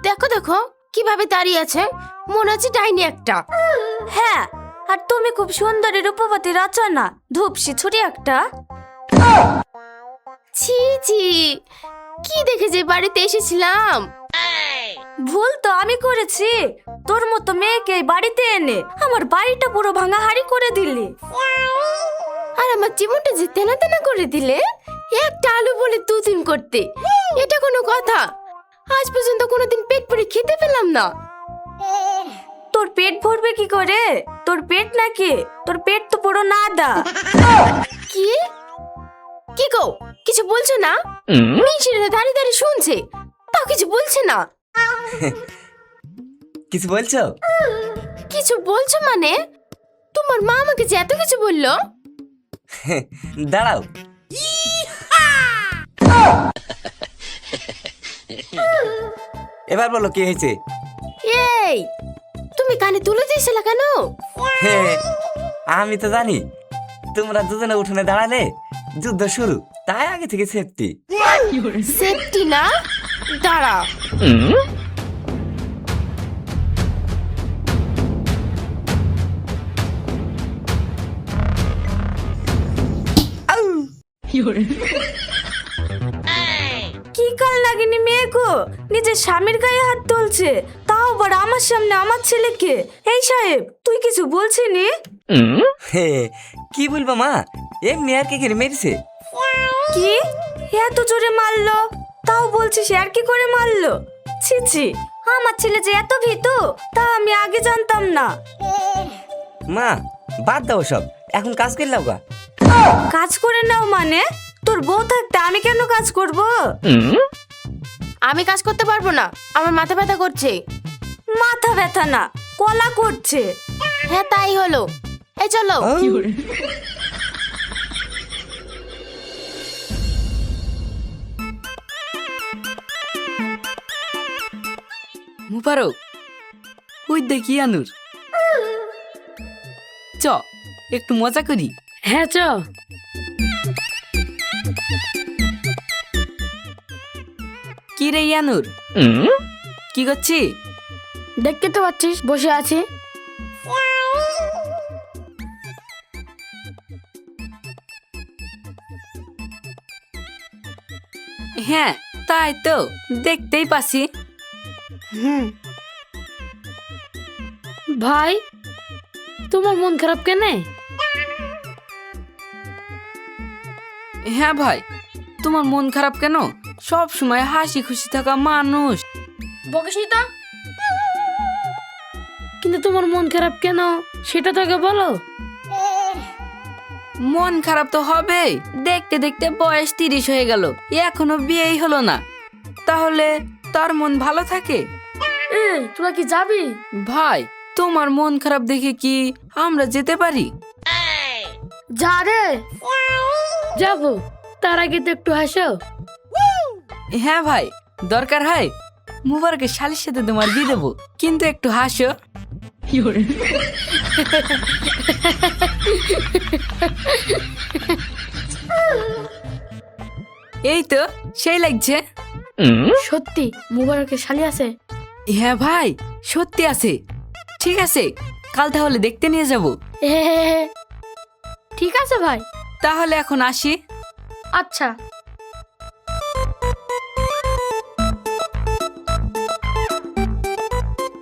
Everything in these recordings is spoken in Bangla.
দেখো দেখো কিভাবে দাঁড়িয়ে আছে, মনে হচ্ছে ডাইনি একটা। হ্যাঁ, আর তুমি খুব সুন্দরী রূপবতী রচনা, ধূপসি ছুরি একটা। ছি ছি, কি দেখে যে বাড়িতে এসেছিলাম। ভুল তো আমি করেছি, তোর মতো মেয়েকে এই বাড়িতে এনে আমার বাড়িটা পুরো ভাঙা হাড়ি করে দিলি। আর আমার জীবনটা যে তেনা তেনা করে দিলে, একটা আলু বলে দুদিন করতে, এটা কোনো কথা? আজ পর্যন্ত কোনোদিন পেট ভরে খেতে পেলাম না। তোর পেট ভরবে কি করে? তোর পেট নাকি? তোর পেট তো পুরো নাদা। কি কি গো, কিছু বলছো না? মিশিরে দাঁড়িয়ে দাঁড়িয়ে শুনছে, তাও কিছু বলছে না। কিছু বলছো? কিছু বলছো মানে? তোমার মা আমাকে যে এত কিছু বললো। দাঁড়াও। এবার বলো কি হয়েছে? এই, তুমি কানে তুলে দিয়েছিলে কেন? আমি তো জানি তোমরা দুজনে উঠোনে দাঁড়ালে যুদ্ধ শুরু, তাই আগে থেকে সেফটি। সেফটি না, দাঁড়া। কি কাল লাগেনি মেয়ে গো, নিজের স্বামীর গায়ে হাত তুলছে, তাও বড় আমার সামনে আমার ছেলেকে। এই সাহেব, তুই কিছু বলছিনি? কি বলবো মা, এমনি আর কি করে মেরেছে। কি এত জোরে মারলো? তাও বলছিস আর কি করে মারলো? ছি ছি, আমার ছেলে যে এত ভীতু তা আমি আগে জানতাম না। মা বাদ দাও সব, এখন কাজ করলাম গা। কাজ করে নাও মানে? তোর বউ থাকতে আমি কেন কাজ করব? আমি কাজ করতে পারবো না, আমার মাথা ব্যথা করছে। মাথা ব্যথা না, কলা করছে। হ্যাঁ তাই হলো, এই চলো। মুবারক, ওই দেখি আনুর। চ একটু মজা করি। হ্যাঁ চ। কি রে ইয়ানুর, কি করছি? দেখতে তো পাচ্ছিস বসে আছে। হ্যাঁ তাই তো, দেখতেই পাচ্ছি। ভাই, তোমার মন খারাপ কেন? হ্যাঁ ভাই, তোমার মন খারাপ কেন? সব সময় হাসি খুশি থাকা মানুষ। বকিসনি, কিন্তু তোমার মন খারাপ কেন সেটা তোকে বলো। মন খারাপ তো হবে, দেখতে দেখতে বয়স 30 হয়ে গেল, এখনো বিয়েই হলো না, তাহলে তার মন ভালো থাকে? তোরা কি যাবি? ভাই, তোমার মন খারাপ দেখে কি আমরা যেতে পারি? যা রে, যাবো, তার আগে তো একটু হাসো। হ্যাঁ ভাই, দরকার হয় মুবারকের শালির সাথে তোমার দিয়ে দেবো, কিন্তু একটু হাসো। এই তো সেই লাগছে। সত্যি মুবারকের শালি আছে? হ্যাঁ ভাই, সত্যি আছে। ঠিক আছে, কাল তাহলে দেখতে নিয়ে যাব। ঠিক আছে ভাই, তাহলে এখন আসি। আচ্ছা।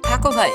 থাকো ভাই।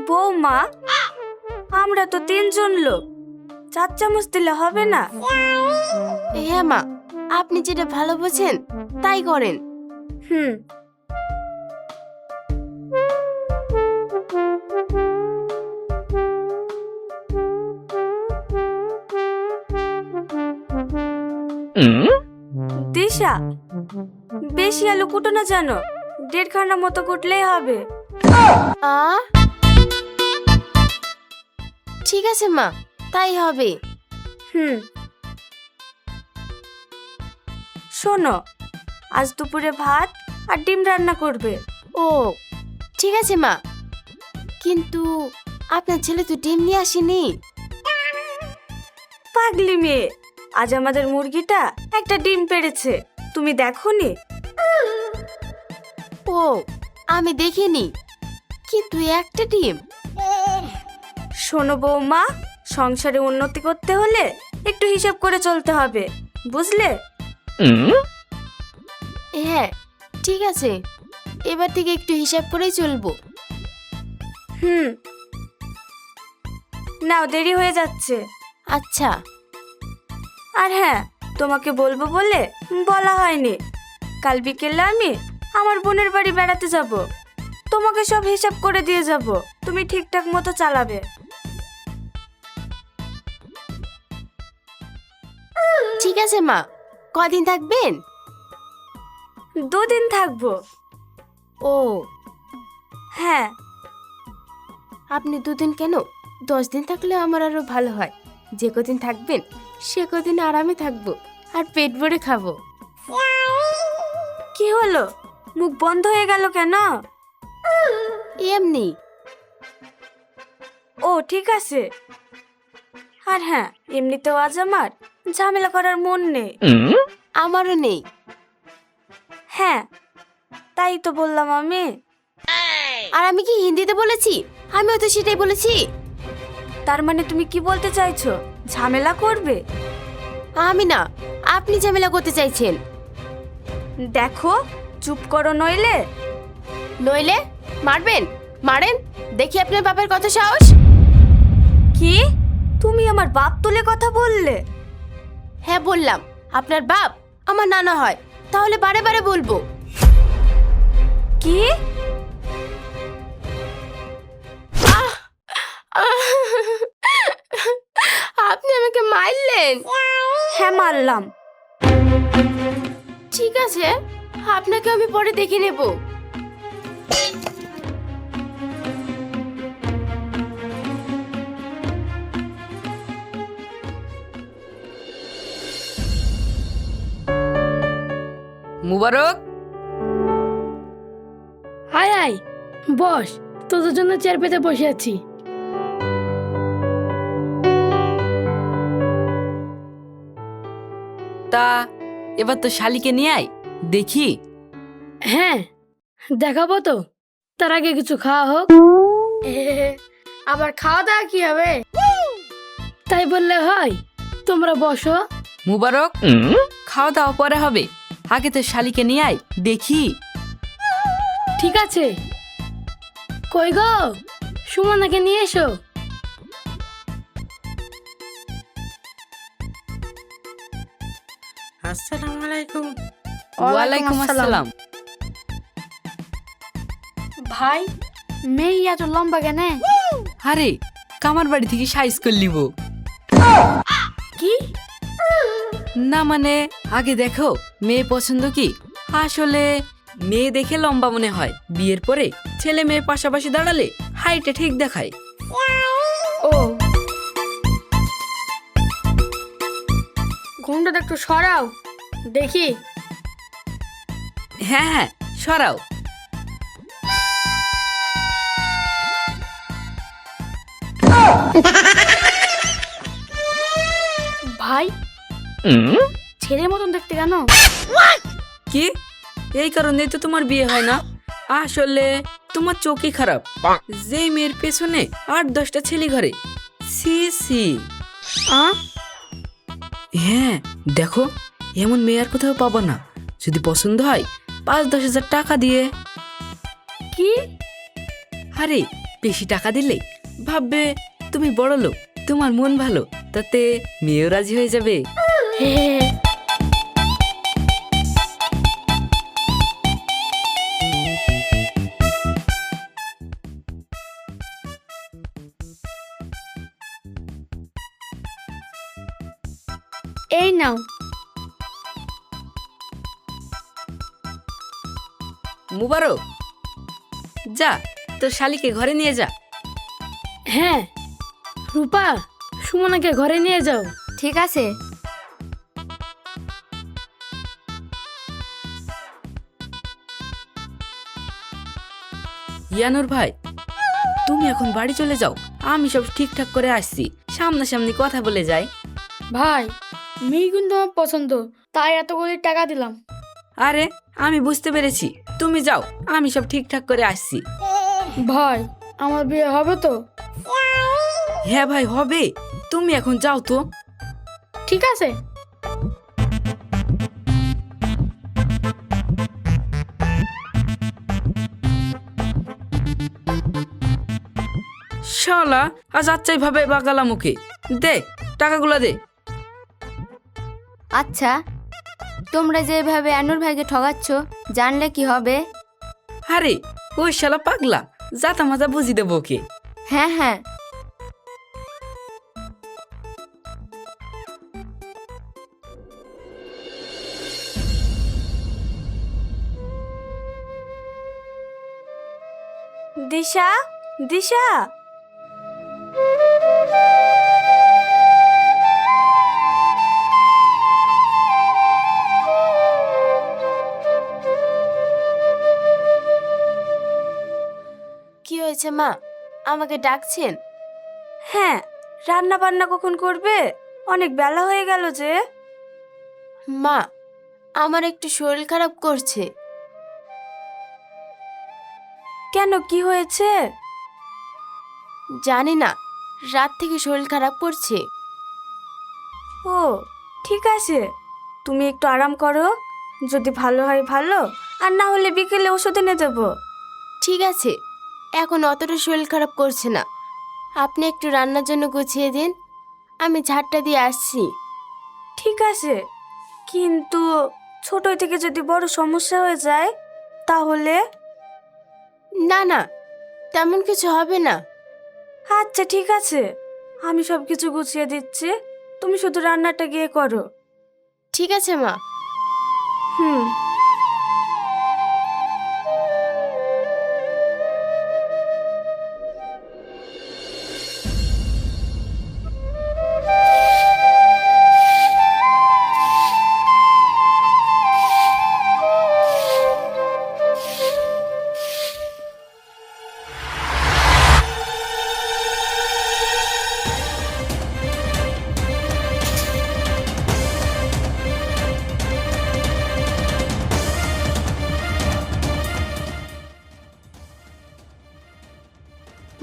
বৌমা, আমরা তো 3 জন লোক, 4 চামচ দিলে হবে না? হ্যাঁ মা, আপনি যেটা ভালো বোঝেন তাই করেন। হুম। দিশা, বেশি আলু কুটো না জানো, 1.5 খানা মতো কুটলেই হবে। আ ঠিক আছে মা, তাই হবে। হুম। শোনো, আজ দুপুরে ভাত আর ডিম রান্না করবে। ও ঠিক আছে মা, কিন্তু আপনার ছেলে তো ডিম নিয়ে আসেনি। পাগলি মেয়ে, আজ আমাদের মুরগিটা একটা ডিম পেড়েছে, তুমি দেখোনি? ও আমি দেখিনি, কিন্তু একটা ডিম। শোনো বৌমা, সংসারে উন্নতি করতে হলে একটু হিসাব করে চলতে হবে, বুঝলে? হ্যাঁ ঠিক আছে, এবার থেকে একটু হিসাব করেই চলবো। হুম। নাও, দেরি হয়ে যাচ্ছে। আচ্ছা। আর হ্যাঁ, তোমাকে বলবো বলে বলা হয়নি, কাল বিকেলে আমি আমার বোনের বাড়ি বেড়াতে যাব, তোমাকে সব হিসাব করে দিয়ে যাব, তুমি ঠিকঠাক মতো চালাবে। ঠিক আছে মা, কদিন থাকবেন? 2 দিন থাকবো। ও হ্যাঁ। আপনি 2 দিন কেন, 10 দিন থাকলে আমার আরো ভালো হয়। যে কদিন থাকবেন সে কদিন আরামে থাকবো আর পেট ভরে খাবো। কি হলো, মুখ বন্ধ হয়ে গেল কেন? এমনি। ও ঠিক আছে। আর হ্যাঁ, এমনিতেও আজ আমার ঝামেলা করার মন নেই। আমারও নেই। হ্যাঁ, তাই তো বললাম আমি। আর আমি কি হিন্দিতে বলেছি? আমিও তো সেটাই বলেছি। তার মানে তুমি কি বলতে চাইছো, ঝামেলা করবে? আমি না, আপনি ঝামেলা করতে চাইছেন। দেখো, চুপ করো, নইলে নইলে মারবেন, মারেন, দেখি আপনার বাপের কত সাহস। কি তুমি আমার বাপ তুলে কথা বললে? হ্যাঁ বললাম, আপনার বাপ আমার নানা হয়, তাহলে বারে বারে বলবো। কি? আপনি আমাকে মারলেন? হ্যাঁ, মারলাম। ঠিক আছে, আপনাকে আমি পরে দেখে নেব। মুবারক, আয় আয়, বস, তোদের জন্য চেয়ার পেতে বসে আছি। তা এবার তো শালিকে নিয়ে আয়, দেখি। হ্যাঁ দেখাবো তো, তার আগে কিছু খাওয়া হোক। আবার খাওয়া দাওয়া কি হবে? তাই বললে হয়? তোমরা বসো। মুবারক, খাওয়া দাওয়া পরে হবে, আগে তো শালিকে নিয়ে আয়, দেখি। ঠিক আছে। কই গো, সুমনাকে নিয়ে এসো। আসসালামু আলাইকুম। ওয়ালাইকুম আসসালাম। ভাই, মেয়ে এত লম্বা কেন? আরে কামার বাড়ি থেকে সাইজ করে নিব। কি? না মানে আগে দেখো মেয়ে পছন্দ কি। আসলে মেয়ে দেখে লম্বা মনে হয়, বিয়ের পরে ছেলে মেয়ে পাশাপাশি দাঁড়ালে হাইটে ঠিক দেখায়। ও, ঘুমটা একটু সরাও দেখি। হ্যাঁ হ্যাঁ, সরাও। ভাই, ছেলের মতন দেখতে কেন? কি এই কারণেই তো তোমার বিয়ে হয় না? আসলে তোমার চোখই খারাপ। যেই মেয়ের পেছনে 8-10টা ছেলে ঘরে। See see. হ্যাঁ দেখো, এমন মেয়ে আর কোথাও পাবো না। যদি পছন্দ হয় 5-10 হাজার টাকা দিয়ে। কি? আরে বেশি টাকা দিলে ভাববে তুমি বড় লোক, তোমার মন ভালো, তাতে মেয়েও রাজি হয়ে যাবে। হে, এই নাও, মুবারক, যা তোর শালিকে ঘরে নিয়ে যা। হ্যাঁ রূপা, সুমনাকে ঘরে নিয়ে যাও। ঠিক আছে। ইয়ানুর ভাই, তুমি এখন বাড়ি চলে যাও, আমি সব ঠিকঠাক করে আসছি, সামনাসামনি কথা বলে যাই। ভাই মেয়ে কিন্তু আমার পছন্দ, তাই এতগুলি টাকা দিলাম। আরে আমি বুঝতে পেরেছি, তুমি যাও, আমি সব ঠিকঠাক করে আসছি। ভাই আমার বিয়ে হবে তো? হ্যাঁ ভাই হবে, তুমি এখন যাও তো। ঠিক আছে। শালা আজ আচ্ছাই ভাবে বাগালা মুখে, দে টাকাগুলো দে। আচ্ছা, তোমরা যেভাবে আনুর ভাইকে ঠগাচ্ছ জানলে কি হবে? আরে ওই শালা পাগলা, যাতা মাজা বুঝি দেবো ওকে। হ্যাঁ হ্যাঁ। দিশা, দিশা, কি হয়েছে মা, আমাকে ডাকছেন? হ্যাঁ রান্না বান্না কখন করবে? অনেক বেলা হয়ে গেল যে। মা, আমার একটু শরীর খারাপ করছে। কেন, কি হয়েছে? জানি না, রাত থেকে শরীর খারাপ করছে। ও ঠিক আছে, তুমি একটু আরাম করো, যদি ভালো হয় ভালো, আর না হলে বিকেলে ওষুধ এনে দেবো। ঠিক আছে, এখন অতটা শরীর খারাপ করছে না। আপনি একটু রান্নার জন্য গুছিয়ে দিন, আমি ঝাড়টা দিয়ে আসছি। ঠিক আছে, কিন্তু ছোট থেকে যদি বড় সমস্যা হয়ে যায় তাহলে? না না, তেমন কিছু হবে না। আচ্ছা ঠিক আছে, আমি সব কিছু গুছিয়ে দিচ্ছি, তুমি শুধু রান্নাটা গিয়ে করো। ঠিক আছে মা। হুম।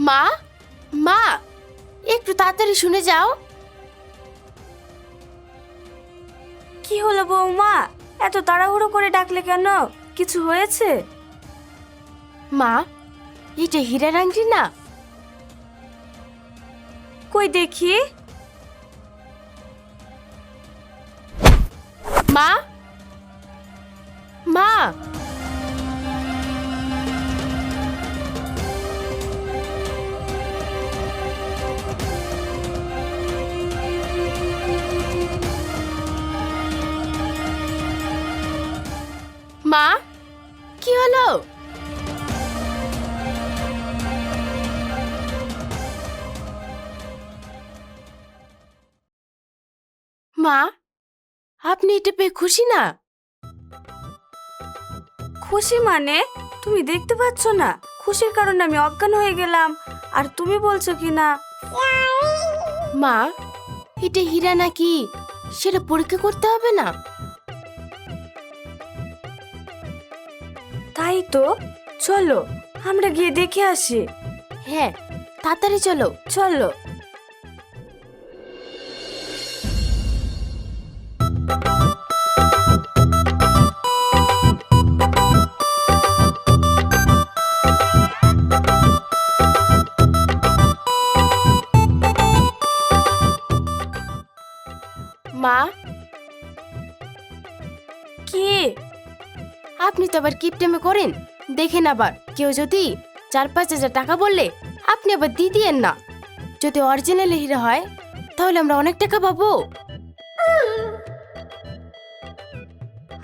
মা, মা, একটু তাড়াতাড়ি শুনে যাও। কি হলো বৌমা, এত তাড়াহুড়ো করে ডাকলে কেন? কিছু হয়েছে? মা, এটা হীরার আংটি না? কই দেখি। মা, মা, মা, কি হলো? মা, আপনি এটা পেয়ে খুশি না? খুশি মানে? তুমি দেখতে পাচ্ছ না খুশির কারণে আমি অজ্ঞান হয়ে গেলাম, আর তুমি বলছো কি না? মা, এটা হীরা নাকি সেটা পরীক্ষা করতে হবে না? তাই তো, চলো আমরা গিয়ে দেখে আসি। হ্যাঁ, তাড়াতাড়ি চলো। চলো। মা, কি? আপনি তো আবার কিপটেমে করেন, দেখেন আবার কেউ যদি 4-5 হাজার টাকা বললে আপনি আবার দিয়ে দিয়েন না। যদি অরিজিনাল হীরা হয় তাহলে আমরা অনেক টাকা পাবো।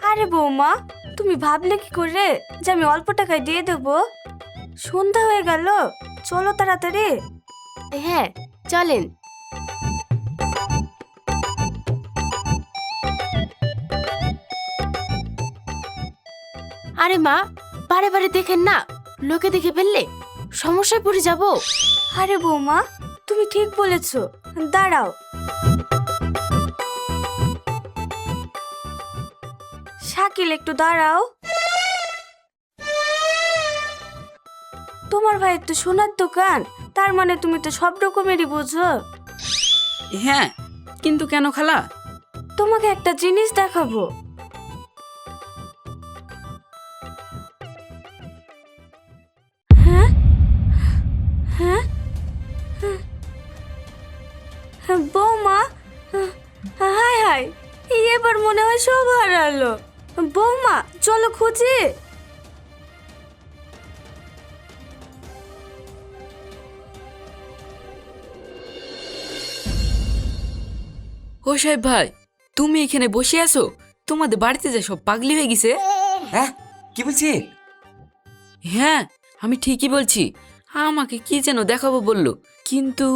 আরে বৌমা, তুমি ভাবলে কি করে যে আমি অল্প টাকায় দিয়ে দেবো? সন্ধ্যা হয়ে গেল, চলো তাড়াতাড়ি। হ্যাঁ চলেন। আরে মা, বারে বারে দেখেন না, লোকে দেখে ফেললে সমস্যায় পড়ে যাব। আরে বৌমা, তুমি ঠিক বলেছো, দাঁড়াও। শাকিল একটু দাঁড়াও। তোমার ভাইয়ের তো সোনার দোকান, তার মানে তুমি তো সব রকমেরই বোঝো। হ্যাঁ, কিন্তু কেন খালা? তোমাকে একটা জিনিস দেখাবো। হ্যাঁ হ্যাঁ হ্যাঁ, বৌমা, হায় হায়, এবার মনে হয় সব হারালো। বৌমা চলো খুঁজি। ও সাহেব ভাই, তুমি এখানে বসে আছো? তোমাদের বাড়িতে যে সব পাগলি হয়ে গেছে। হ্যাঁ, কি বলছি? হ্যাঁ, আমি ঠিকই বলছি। আমাকে কি যেন দেখাবো বললো, কিন্তু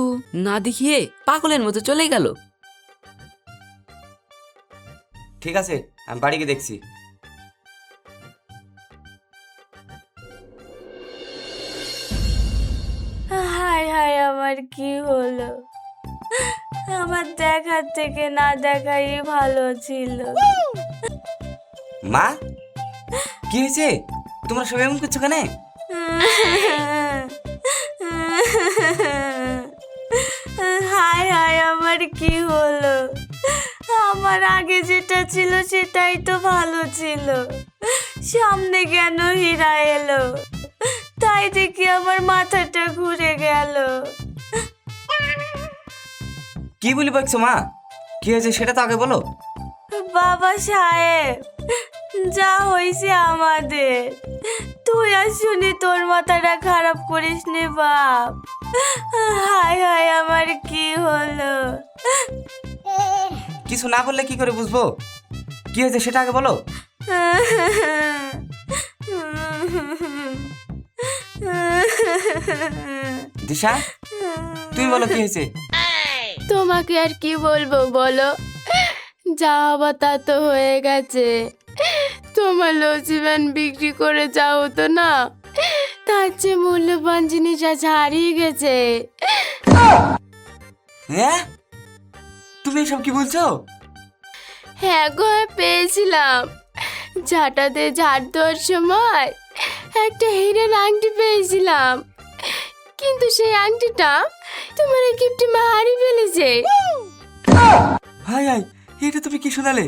না দেখিয়ে পাগলের মতো চলে গেল। ঠিক আছে, আমি বাড়ি গিয়ে দেখছি। হায় হায়, আমার কি হলো? আমার দেখার থেকে না দেখাই ভালো ছিল। মা, কি হয়েছে? তোমরা সব এমন করছো কেন? হায় হায়, আমার কি হলো? আমার আগে যেটা ছিল সেটাই তো ভালো ছিল, সামনে কেন হীরা এলো? তাই দেখি আমার মাথাটা ঘুরে গেল। কি বলি বলছো মা? কি হয়েছে সেটা তো আগে বলো। বাবা সাহেব, যা হয়েছে আমাদের, তুই আর শুনি তোর মাথাটা খারাপ করিস নে বাপ। হায় হায়, আমার কি হলো? কিছু না বললে কি করে বুঝবো? কি হয়েছে সেটা আগে বলো। দিশা, তুমি বলো কি হয়েছে? তোমাকে আর কি বলবো বলো, যা হবার তা তো হয়ে গেছে। তোমার লজিম্যান বিক্রি করে যাও তো না, তার চেয়ে মূল্যবান জিনিস আজ হারিয়ে গেছে। হ্যাঁ, তুমি এসব কি বলছো? হ্যাঁ গো, পেয়েছিলাম। ঝাঁটাতে ঝাড় দেওয়ার সময় একটা হীরের আংটি পেয়েছিলাম, কিন্তু সেই আংটিটা তোমার এই গিফটে মা হারিয়ে ফেলেছে। হাই হাই, এটা তুমি কি শোনালে?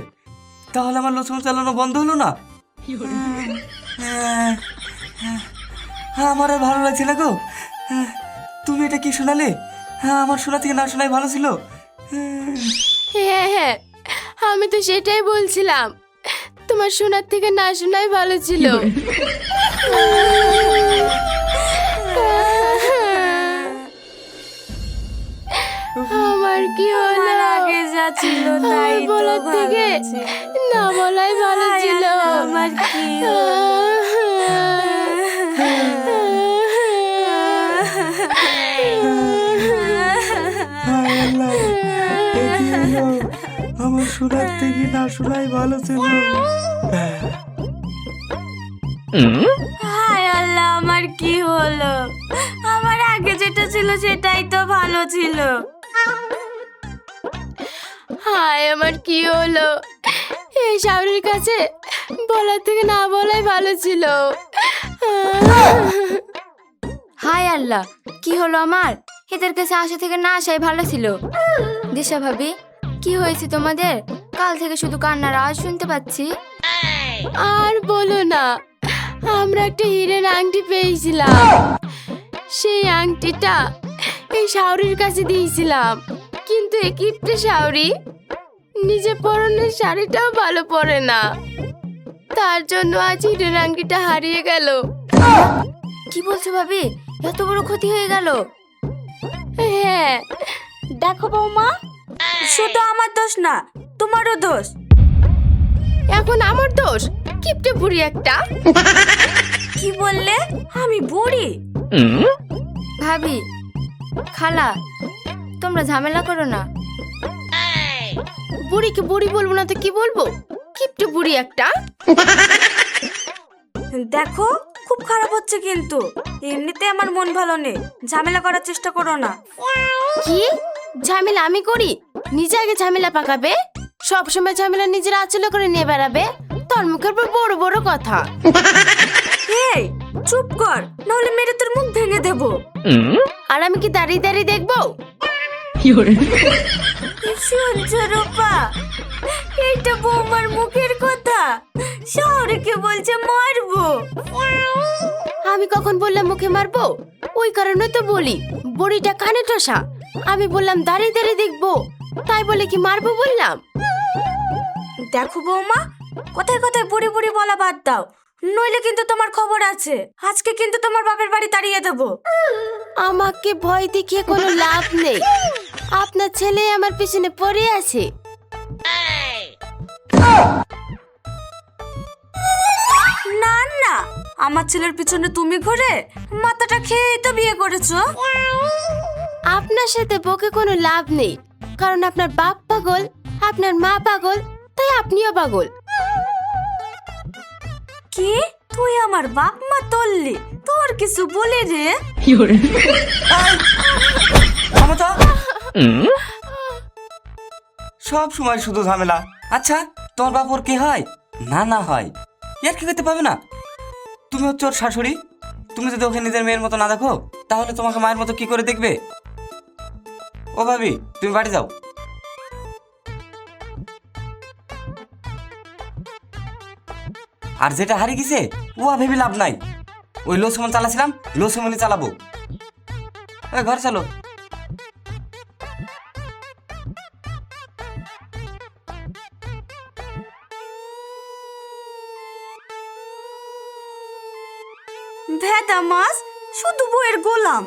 তাহলে আমার লোচন চালানো বন্ধ হলো না? আমার আর ভালো লাগছে না গো। তুমি এটা কি শোনালে? আমার শোনা থেকে না শোনাই ভালো ছিল। হ্যাঁ হ্যাঁ, আমি তো সেটাই বলছিলাম, তোমার শোনার থেকে না শোনাই ভালো ছিল। আমার কি হলো? আগে যা ছিল তাই আমার তো বলার ভালো থেকে ছিল। না বলাই ভালো হায় ছিল। আল্লাহ, আমার কি আমার শোনার থেকে না শোনাই ভালো ছিল। হায় আল্লাহ, আমার কি হলো? আমার আগে যেটা ছিল সেটাই তো ভালো ছিল। হায়, আমার কি হলো? এই শাওরির কাছে বলার থেকে না বলাই ভালো ছিল। হায় আল্লাহ, কি হলো আমার? এদের কাছে আসা থেকে না আসাই ভালো ছিল। দিশা ভাবি, কি হয়েছে তোমাদের? কাল থেকে শুধু কান্নার আওয়াজ শুনতে পাচ্ছি। আর বলো না, আমরা একটা হীরের আংটি পেয়েছিলাম। সেই আংটিটা এই শাওরির কাছে দিয়েছিলাম, কিন্তু এই কিপটে শাওরি নিজে পরনের শাড়িটাও ভালো পরে না, তার জন্য আজ হীরের আংটিটা হারিয়ে গেল। কি বলছো ভাবি? এত বড় ক্ষতি হয়ে গেল? হ্যাঁ, দেখো বৌমা, শুধু আমার দোষ না, তোমারও দোষ। এখন আমার দোষ? কিপটে বুড়ি একটা। কি বললে? আমি বুড়ি? ভাবি, খালা, তোমরা ঝামেলা করো না। বুড়িকে বুড়ি বলবো না তো কি বলবো? কিপটে বুড়ি একটা। দেখো, খুব খারাপ হচ্ছে কিন্তু। এমনিতে আমার মন ভালো নেই, ঝামেলা করার চেষ্টা করো না। কি ঝামেলা আমি করি? নিজে আগে ঝামেলা পাকাবে, সব সময় ঝামেলা নিজের আঁচলে করে নিয়ে বেড়াবে। তোর মুখের পর বড় বড় কথা। এই চুপ কর, নাহলে মেরে তোর মুখ ভেঙে দেবো। আর আমি কি দাঁড়িয়ে দাঁড়িয়ে দেখবো? রূপা, এইটা বৌমার মুখের কথা। শহরকে বলছে মারবো। আমি কখন বললাম মুখে মারবো? ওই কারণে তো বলি বড়িটা কানে ঠসা। আমি বললাম দাঁড়িয়ে দাঁড়িয়ে দেখবো, তাই বলে কি মারবো বললাম? দেখো বৌমা, কোথায় কোথায় বুড়ি বুড়ি বলা বাদ দাও, নইলে কিন্তু তোমার খবর আছে। আজকে কিন্তু তোমার বাপের বাড়ি তাড়িয়ে দেবো। আমাকে ভয় দেখিয়ে কোনো লাভ নেই। আপনার ছেলে আমার পিছনে পড়ে আছে। না না, আমার ছেলের পিছনে তুমি ঘুরে মাথাটা খেয়েই তো বিয়ে করেছো। আপনার সাথে বকে কোনো লাভ নেই, কারণ আপনার বাপ পাগল, আপনার মা পাগল, তাই আপনিও পাগল। কি তুই আমার বাপ মা তল্লি? তোর কিছু বলে রে? ক্ষমতা সব সময় শুধু ঝামেলা। আচ্ছা, তোমার বাপ ওর কি হয়? না না হয়, এর কি করতে পাবে না? তুমি হচ্ছে ওর শাশুড়ি। তুমি যদি ওকে নিজের মেয়ের মতো না দেখো, তাহলে তোমাকে মায়ের মতো কি করে দেখবে? ও ভাবি, তুমি বাড়ি যাও। আর যেটা হারিয়ে গেছে ও ভেবে লাভ নাই। ওই লো সমন চালাছিলাম, লো সমনই চালাবো। ঘর চলো। ভেদা মাছ শুধু বইয়ের গোলাম।